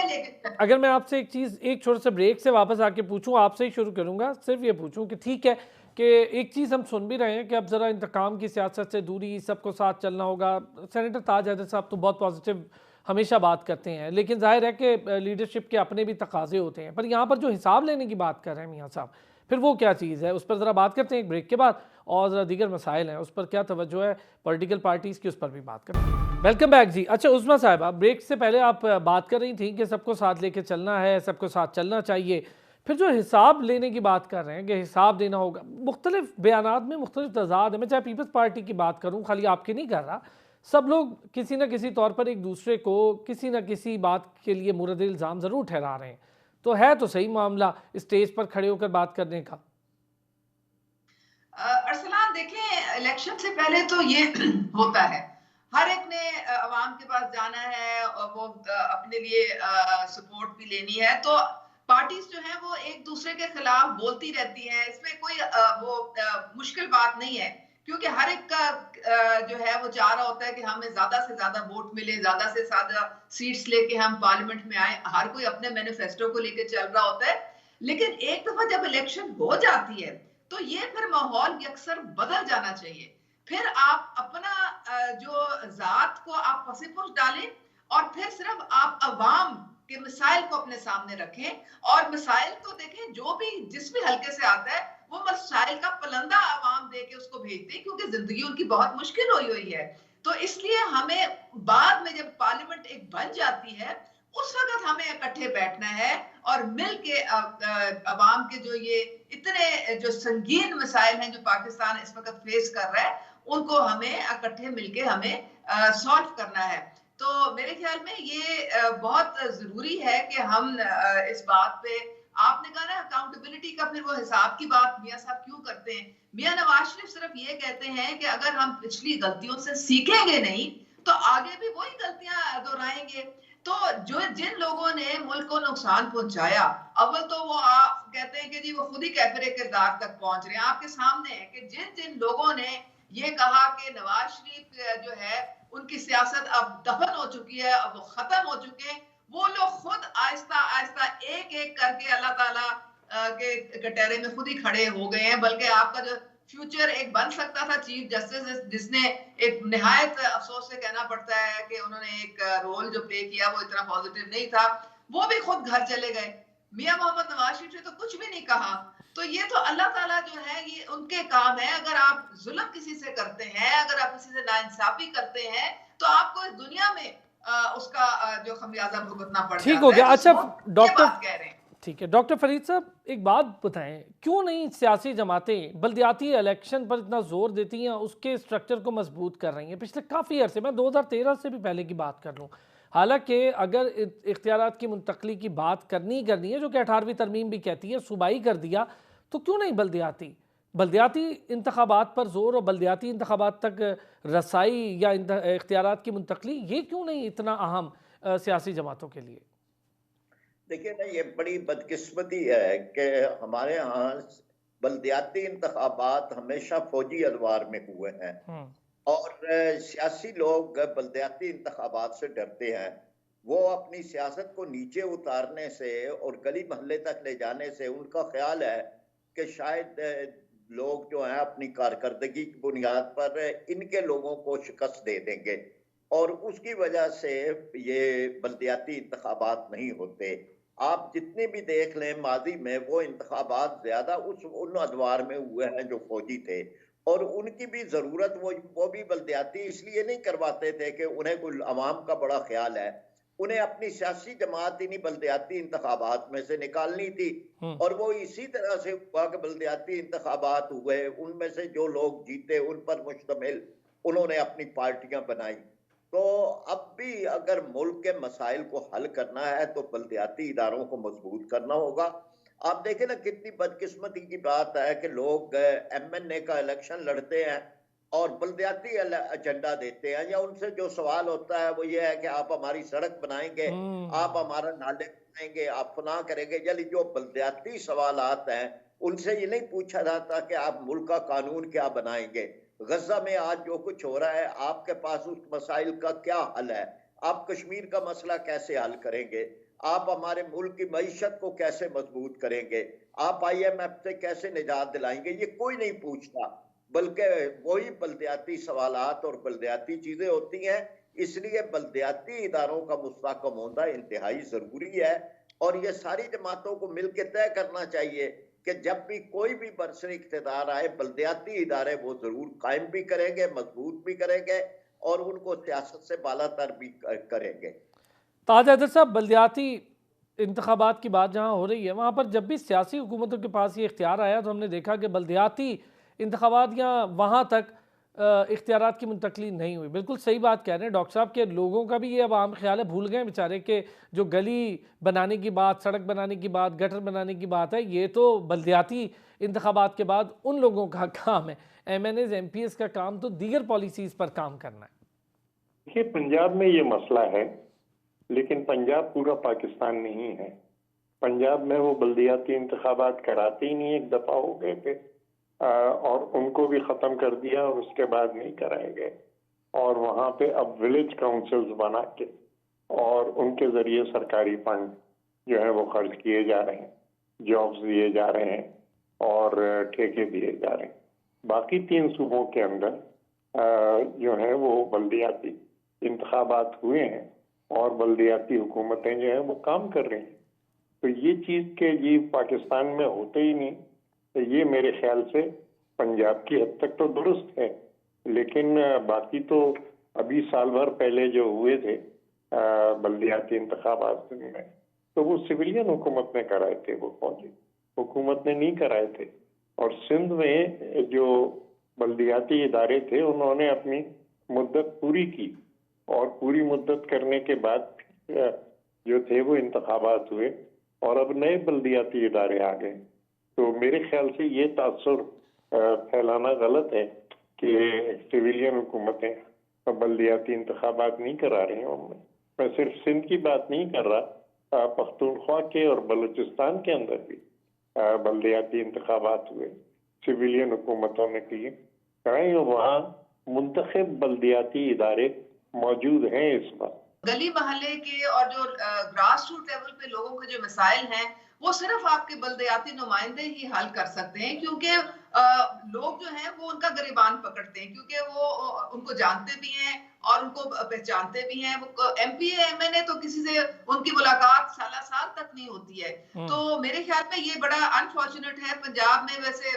अगर मैं आपसे एक चीज़, एक छोटे से ब्रेक से वापस आके पूछूं, आपसे ही शुरू करूंगा, सिर्फ ये पूछूं कि ठीक है कि एक चीज़ हम सुन भी रहे हैं कि अब ज़रा इंतकाम की सियासत से दूरी, सबको साथ चलना होगा। सेनेटर ताज हैदर साहब तो बहुत पॉजिटिव हमेशा बात करते हैं, लेकिन जाहिर है कि लीडरशिप के अपने भी तकाजे होते हैं। पर यहाँ पर जो हिसाब लेने की बात कर रहे हैं मियाँ साहब, फिर वो क्या चीज़ है, उस पर ज़रा बात करते हैं एक ब्रेक के बाद, और दीगर मसाइल हैं उस पर क्या तवज्जो है पॉलिटिकल पार्टीज़ की, उस पर भी बात करते हैं। वेलकम बैक जी। अच्छा उस्मा साहिबा, ब्रेक से पहले आप बात कर रही थी कि सबको साथ लेके चलना है, सबको साथ चलना चाहिए। फिर जो हिसाब लेने की बात कर रहे हैं कि हिसाब देना होगा, मुख्तलिफ बयानात में मुख्तलिफ तजाद है। मैं चाहे पीपल्स पार्टी की बात करूँ, खाली आपकी नहीं कर रहा, सब लोग किसी न किसी तौर पर एक दूसरे को किसी न किसी बात के लिए मुरद इल्ज़ाम ज़रूर ठहरा रहे हैं। तो है तो सही मामला स्टेज पर खड़े होकर बात करने का। अरसलान देखें, इलेक्शन से पहले तो ये होता है, हर एक ने अवाम के पास जाना है और वो अपने लिए सपोर्ट भी लेनी है, तो पार्टीज जो है वो एक दूसरे के खिलाफ बोलती रहती हैं। इसमें कोई मुश्किल बात नहीं है, क्योंकि हर एक का जो है वो चाह रहा होता है कि हमें ज्यादा से ज्यादा वोट मिले, ज्यादा से ज्यादा सीट्स लेके हम पार्लियामेंट में आए। हर कोई अपने मैनिफेस्टो को लेके चल रहा होता है। लेकिन एक दफा जब इलेक्शन हो जाती है तो ये फिर माहौल अक्सर बदल जाना चाहिए। फिर आप अपना जो जात को आप पसीपुश डालें, और फिर सिर्फ आप अवाम के मिसाइल को अपने सामने रखें। और मिसाइल तो देखें, जो भी जिस भी हल्के से आता है वो मिसाइल का पलंदा अवाम दे के उसको भेजते हैं, क्योंकि जिंदगी उनकी बहुत मुश्किल हुई है। तो इसलिए हमें बाद में जब पार्लियामेंट एक बन जाती है, उस वक्त हमें इकट्ठे बैठना है और मिल के अवाम के जो ये इतने जो संगीन मसाइल हैं जो पाकिस्तान इस वक्त फेस कर रहा है, उनको हमें इकट्ठे मिलके हमें सॉल्व करना है। तो मेरे ख्याल में ये बहुत जरूरी है कि हम इस बात पे, आपने कहा ना अकाउंटेबिलिटी का, फिर वो हिसाब की बात मियां साहब क्यों करते हैं? मियां नवाज शरीफ सिर्फ ये कहते हैं कि अगर हम पिछली गलतियों से सीखेंगे नहीं तो आगे भी वही गलतियां दोहराएंगे। तो जो जिन लोगों ने मुल्क को नुकसान पहुंचाया, अव्वल तो वो आप कहते हैं कि जी वो खुद ही कैफरे किरदार तक पहुंच रहे हैं। आपके सामने है कि जिन जिन लोगों ने ये कहा कि नवाज शरीफ जो है उनकी सियासत अब दफन हो चुकी है, अब वो खत्म हो चुके हैं, वो लोग खुद आहिस्ता आहिस्ता एक एक करके अल्लाह ताला के कटहरे में खुद ही खड़े हो गए हैं। बल्कि आपका जो फ्यूचर एक बन सकता था चीफ जस्टिस, जिसने एक निहायत अफसोस से कहना पड़ता है कि उन्होंने एक रोल जो प्ले किया वो इतना पॉजिटिव नहीं था, वो भी खुद घर चले गए। मियां मोहम्मद नवाज शरीफ ने तो कुछ भी नहीं कहा। तो ये तो अल्लाह ताला जो है ये उनके काम है। अगर आप जुल्म किसी से करते हैं, अगर आप किसी से नाइंसाफी करते हैं, तो आपको इस दुनिया में उसका जो खमियाजा भुगतना पड़ ठीक जाता हो है। गया। तो अच्छा ये डॉक्टर, बात कह रहे हैं। ठीक है डॉक्टर फरीद साहब, एक बात बताएं, क्यों नहीं सियासी जमातें बल्दियाती इलेक्शन पर इतना जोर देती हैं, उसके स्ट्रक्चर को मजबूत कर रही हैं? पिछले काफ़ी अरसे, मैं 2013 से भी पहले की बात कर लूँ, हालांकि अगर इख्तियारात की मुंतकली की बात करनी है, जो कि 18वीं तरमीम भी कहती है, सूबाई कर दिया, तो क्यों नहीं बल्दियाती इंतखाबात पर जोर और बल्दियाती इंतखाबात तक रसाई या इख्तियारात की मुंतकली, ये क्यों नहीं इतना अहम सियासी जमातों के लिए? देखिए ना, ये बड़ी बदकिस्मती है कि हमारे यहाँ बल्दियाती इंतखाबात हमेशा फौजी अदवार में हुए हैं और सियासी लोग बल्दियाती इंतखाबात से डरते हैं। वो अपनी सियासत को नीचे उतारने से और गली मोहल्ले तक ले जाने से उनका ख्याल है कि शायद लोग जो हैं अपनी कारकर्दगी की बुनियाद पर इनके लोगों को शिकस्त दे देंगे और उसकी वजह से ये बल्दियाती इंतखाबात नहीं होते। आप जितने भी देख लें माजी में, वो इंतखाबात ज्यादा उन अदवार में हुए हैं जो फौजी थे और उनकी भी जरूरत वो भी बल्दियाती इसलिए नहीं करवाते थे कि उन्हें कोई अवाम का बड़ा ख्याल है, उन्हें अपनी सियासी जमात इन्हीं बल्दियाती इंतखाबात में से निकालनी थी। और वो इसी तरह से हुआ कि बल्दियाती इंतखाबात हुए, उनमें से जो लोग जीते उन पर मुश्तमिल उन्होंने अपनी पार्टियां बनाई। तो अब भी अगर मुल्क के मसाइल को हल करना है तो बल्दियाती इदारों को मजबूत करना होगा। आप देखें ना, कितनी बदकिस्मती की बात है कि लोग MNA का इलेक्शन लड़ते हैं और बल्दियाती एजेंडा देते हैं, या उनसे जो सवाल होता है वो ये है कि आप हमारी सड़क बनाएंगे, आप हमारा नाले बनाएंगे, आप फना करेंगे। यानी जो बल्दियाती सवालात हैं उनसे ये नहीं पूछा जाता कि आप मुल्क का कानून क्या बनाएंगे। गजा में आज जो कुछ हो रहा है, आपके पास उस मसाइल का क्या हल है? आप कश्मीर का मसला कैसे हल करेंगे? आप हमारे मुल्क की मईशत को कैसे मजबूत करेंगे? आप IMF से कैसे निजात दिलाएंगे? ये कोई नहीं पूछता, बल्कि वही बल्दियाती सवालात और बल्दियाती चीजें होती हैं। इसलिए बल्दियाती इदारों का मुस्तहकम होना इंतहाई जरूरी है और ये सारी जमातों को मिलकर तय करना चाहिए कि जब भी कोई भी बरसरी इख्तिदार आए, बल्दियाती इदारे वो जरूर कायम भी करेंगे, मजबूत भी करेंगे और उनको सियासत से बालातर भी करेंगे। ताज हैदर साहब, बल्दियाती इंतखाबात की बात जहाँ हो रही है, वहाँ पर जब भी सियासी हुकूमतों के पास ये इख्तियार आया तो हमने देखा कि बल्दियाती इंतखाबात या वहाँ तक इख्तियारात की मुंतकली नहीं हुई। बिल्कुल सही बात कह रहे हैं डॉक्टर साहब के, लोगों का भी ये अब आम ख्याल है, भूल गए बेचारे कि जो गली बनाने की बात, सड़क बनाने की बात, गटर बनाने की बात है, ये तो बल्दियाती इंतखाबात के बाद उन लोगों का काम है। MNAs MPs का काम तो दीगर पॉलिसीज़ पर काम करना है। देखिए, पंजाब में ये मसला है, लेकिन पंजाब पूरा पाकिस्तान नहीं है। पंजाब में वो बल्दियाती इंतखाबात कराते ही नहीं, एक दफा हो गए थे और उनको भी खत्म कर दिया और उसके बाद नहीं कराए गए। और वहाँ पे अब विलेज काउंसिल्स बना के और उनके जरिए सरकारी फंड जो है वो खर्च किए जा रहे हैं, जॉब्स दिए जा रहे हैं और ठेके दिए जा रहे हैं। बाकी 3 सूबों के अंदर जो है वो बल्दियाती इंतखाबात हुए हैं और बल्दियाती हुकूमतें जो है वो काम कर रही हैं। तो ये चीज के जी पाकिस्तान में होते ही नहीं, तो ये मेरे ख्याल से पंजाब की हद तक तो दुरुस्त है, लेकिन बाकी तो अभी साल भर पहले जो हुए थे बल्दियाती इंतखाबात में, तो वो सिविलियन हुकूमत ने कराए थे, वो फौजी हुकूमत ने नहीं कराए थे। और सिंध में जो बल्दियाती इदारे थे उन्होंने अपनी मुद्दत पूरी की और पूरी मुद्दत करने के बाद जो थे वो इंतखाबात हुए और अब नए बल्दियाती इदारे आ गए। तो मेरे ख्याल से ये तासुर फैलाना गलत है कि सिविलियन हुकूमतें बल्दियाती इंतखाबात नहीं करा रही हूँ। मैं सिर्फ सिंध की बात नहीं कर रहा, पख्तूनख्वा के और बलूचिस्तान के अंदर भी बल्दियाती इंतखाबात हुए, सिविलियन हुकूमतों ने किए कराए, वहाँ मुंतखब बल्दियाती इदारे मौजूद हैं इस वक्त। गली मोहल्ले के और जो ग्रास रूट लेवल पे लोगों के जो मसाइल हैं वो सिर्फ आपके बल्दियाती नुमाइंदे ही हल कर सकते हैं, क्योंकि लोग जो हैं वो उनका गिरबान पकड़ते हैं, क्योंकि वो उनको जानते भी हैं और उनको पहचानते भी हैं। वो एमपी एमएनए तो किसी से उनकी मुलाकात साल तक नहीं होती है। तो मेरे ख्याल में ये बड़ा अनफॉर्चुनेट है। पंजाब में वैसे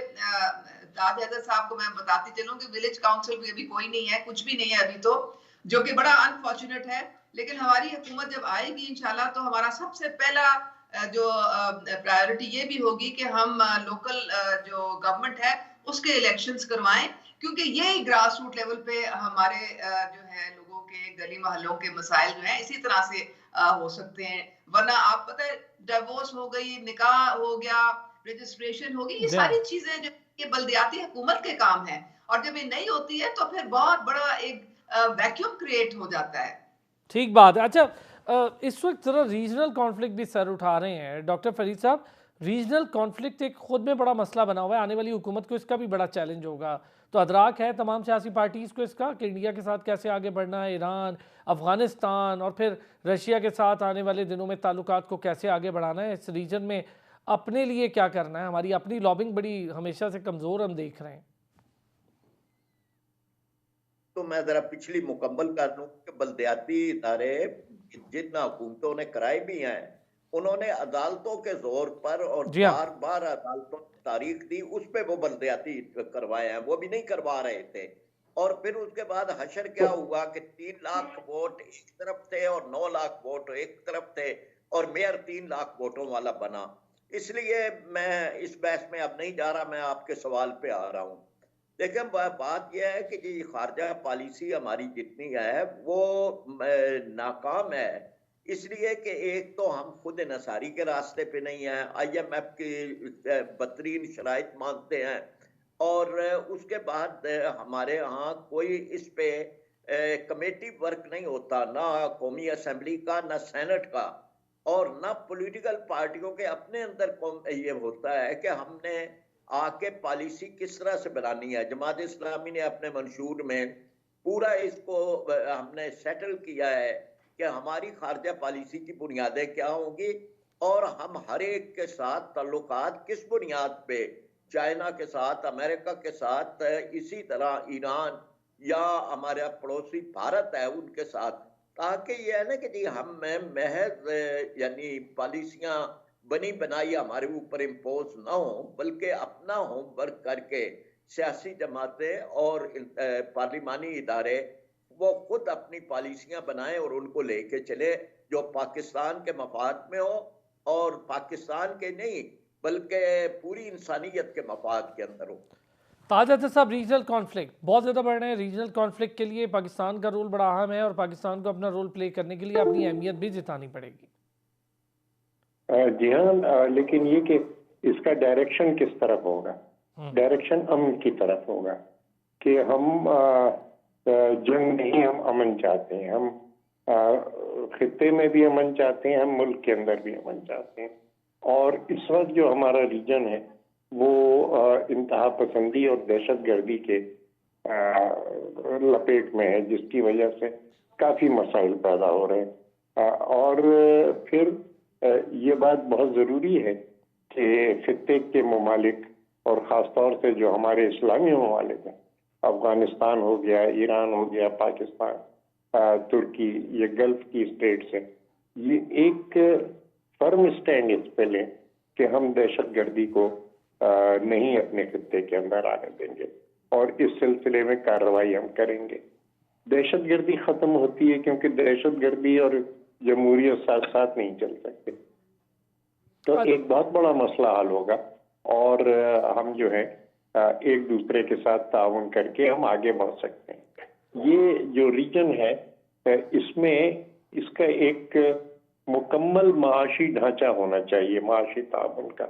ताज हैदर साहब को मैं बताती चलूं कि विलेज काउंसिल भी अभी कोई नहीं है, कुछ भी नहीं है अभी तो, जो कि बड़ा अनफॉर्चुनेट है। लेकिन हमारी हुकूमत जब आएगी इंशाल्लाह तो हमारा सबसे पहला जो प्रायोरिटी ये भी होगी कि हम लोकल जो गवर्नमेंट है उसके इलेक्शंस करवाएं, क्योंकि यही ग्रास रूट लेवल पे हमारे जो है लोगों के गली मोहल्लों के मसाइल जो है इसी तरह से हो सकते हैं। वरना आप पता है डिवोर्स हो गई, निकाह हो गया, रजिस्ट्रेशन होगी, ये सारी चीजें जो ये बल्दियाती हुकूमत के काम है, और जब ये नहीं होती है तो फिर बहुत बड़ा एक वैक्यूम क्रिएट हो जाता है। ठीक बात है। अच्छा, इस वक्त ज़रा रीजनल कॉन्फ्लिक्ट भी सर उठा रहे हैं डॉक्टर फरीद साहब। रीजनल कॉन्फ्लिक्ट एक खुद में बड़ा मसला बना हुआ है, आने वाली हुकूमत को इसका भी बड़ा चैलेंज होगा। तो अदराक है तमाम सियासी पार्टीज़ को इसका कि इंडिया के साथ कैसे आगे बढ़ना है, ईरान, अफ़गानिस्तान और फिर रशिया के साथ आने वाले दिनों में ताल्लुकात को कैसे आगे बढ़ाना है, इस रीजन में अपने लिए क्या करना है। हमारी अपनी लॉबिंग बड़ी हमेशा से कमज़ोर हम देख रहे हैं। तो मैं जरा पिछली मुकम्मल कर लूं कि बल्दियाती इदारे जिन हुकूमतों ने कराए भी हैं, उन्होंने अदालतों के जोर पर और बार बार अदालतों ने तारीख दी, उस पे वो बल्दियाती करवाए हैं, वो भी नहीं करवा रहे थे। और फिर उसके बाद हशर क्या हुआ कि 3 लाख वोट एक तरफ थे और 9 लाख वोट एक तरफ थे, और मेयर 3 लाख वोटों वाला बना। इसलिए मैं इस बहस में अब नहीं जा रहा, मैं आपके सवाल पे आ रहा हूँ। देखिए बात यह है कि जी खारजा पॉलिसी हमारी जितनी है वो नाकाम है, इसलिए कि एक तो हम खुद नसारी के रास्ते पे नहीं है, IMF की बदतरीन शराइत मानते हैं, और उसके बाद हमारे यहाँ कोई इस पे कमेटी वर्क नहीं होता, ना कौमी असेंबली का, ना सेनेट का, और ना पॉलिटिकल पार्टियों के अपने अंदर ये होता है कि हमने आके पॉलिसी किस तरह से बनानी है। जमात इस्लामी ने अपने मंशूर में पूरा इसको हमने सेटल किया है कि हमारी खारजा पॉलिसी की बुनियादें क्या होंगी, और हम हर एक के साथ ताल्लुकात किस बुनियाद पे, चाइना के साथ, अमेरिका के साथ, इसी तरह ईरान या हमारा पड़ोसी भारत है उनके साथ, ताकि ये है ना कि जी हम महज यानी पॉलिसियां बनी बनाई हमारे ऊपर इम्पोज ना हो, बल्कि अपना होमवर्क करके सियासी जमातें और पार्लिमानी इदारे वो खुद अपनी पॉलिसियां बनाएं और उनको लेके चले जो पाकिस्तान के मफाद में हो, और पाकिस्तान के नहीं बल्कि पूरी इंसानियत के मफाद के अंदर हो। ताज हैदर साहब, रीजनल कॉन्फ्लिक्ट बहुत ज़्यादा बढ़ रहे हैं। रीजनल कॉन्फ्लिक्ट के लिए पाकिस्तान का रोल बड़ा अहम है और पाकिस्तान को अपना रोल प्ले करने के लिए अपनी अहमियत भी जितानी पड़ेगी। जी हाँ, लेकिन ये कि इसका डायरेक्शन किस तरफ होगा? डायरेक्शन अमन की तरफ होगा कि हम जंग नहीं, हम अमन चाहते हैं। हम खित्ते में भी अमन चाहते हैं, हम मुल्क के अंदर भी अमन चाहते हैं। और इस वक्त जो हमारा रीजन है वो इंतहा पसंदी और दहशतगर्दी के लपेट में है, जिसकी वजह से काफ़ी मसाइल पैदा हो रहे हैं। और फिर ये बात बहुत ज़रूरी है कि खित्ते के ममालिक और ख़ास तौर से जो हमारे इस्लामी ममालिक हैं, अफ़गानिस्तान हो गया, ईरान हो गया, पाकिस्तान, तुर्की, ये गल्फ की स्टेट्स हैं, ये एक फर्म स्टैंड इस पे लें कि हम दहशतगर्दी को नहीं अपने खित्ते के अंदर आने देंगे, और इस सिलसिले में कार्रवाई हम करेंगे। दहशतगर्दी ख़त्म होती है क्योंकि दहशतगर्दी और जमहूरियत साथ साथ नहीं चल सकते। तो एक बहुत बड़ा मसला हल होगा, और हम जो है एक दूसरे के साथ ताउन करके हम आगे बढ़ सकते हैं। ये जो रीजन है इसमें इसका एक मुकम्मल माशी ढांचा होना चाहिए, माशी ताउन का,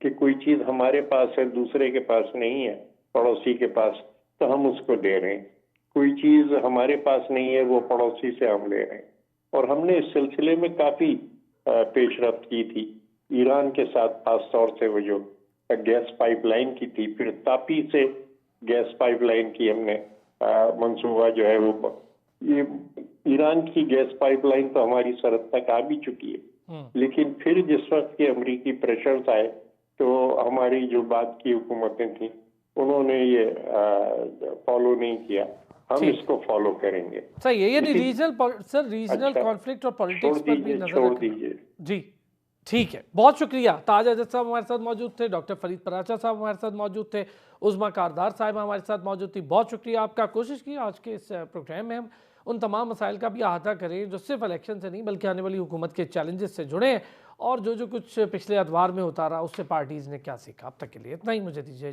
कि कोई चीज़ हमारे पास है दूसरे के पास नहीं है, पड़ोसी के पास, तो हम उसको दे रहे हैं। कोई चीज हमारे पास नहीं है वो पड़ोसी से हम ले रहे हैं। और हमने इस सिलसिले में काफी पेशरफ्त की थी। ईरान के साथ खास तौर से वो जो गैस पाइपलाइन की थी, फिर तापी से गैस पाइपलाइन की हमने मंसूबा जो है वो, ये ईरान की गैस पाइपलाइन तो हमारी सरहद तक आ भी चुकी है, लेकिन फिर जिस वक्त के अमरीकी प्रेशर्स आए तो हमारी जो बात की हुकूमतें थी उन्होंने ये फॉलो नहीं किया। हम इसको फॉलो करेंगे। सही है। ये रीजनल कॉन्फ्लिक्ट और पॉलिटिक्स पर भी नजर छोड़ दीजिए जी। ठीक है, बहुत शुक्रिया। ताज अजद साहब हमारे साथ मौजूद थे, डॉक्टर फरीद पराचा साहब हमारे साथ मौजूद थे, उज़मा कारदार साहब हमारे साथ मौजूद थी। बहुत शुक्रिया आपका। कोशिश की आज के इस प्रोग्राम में हम उन तमाम मसाइल का भी अहाता करें जो सिर्फ इलेक्शन से नहीं बल्कि आने वाली हुकूमत के चैलेंजेस से जुड़े हैं, और जो कुछ पिछले अदवार में होता रहा उससे पार्टीज़ ने क्या सीखा। अब तक के लिए इतना ही, मुझे दीजिए।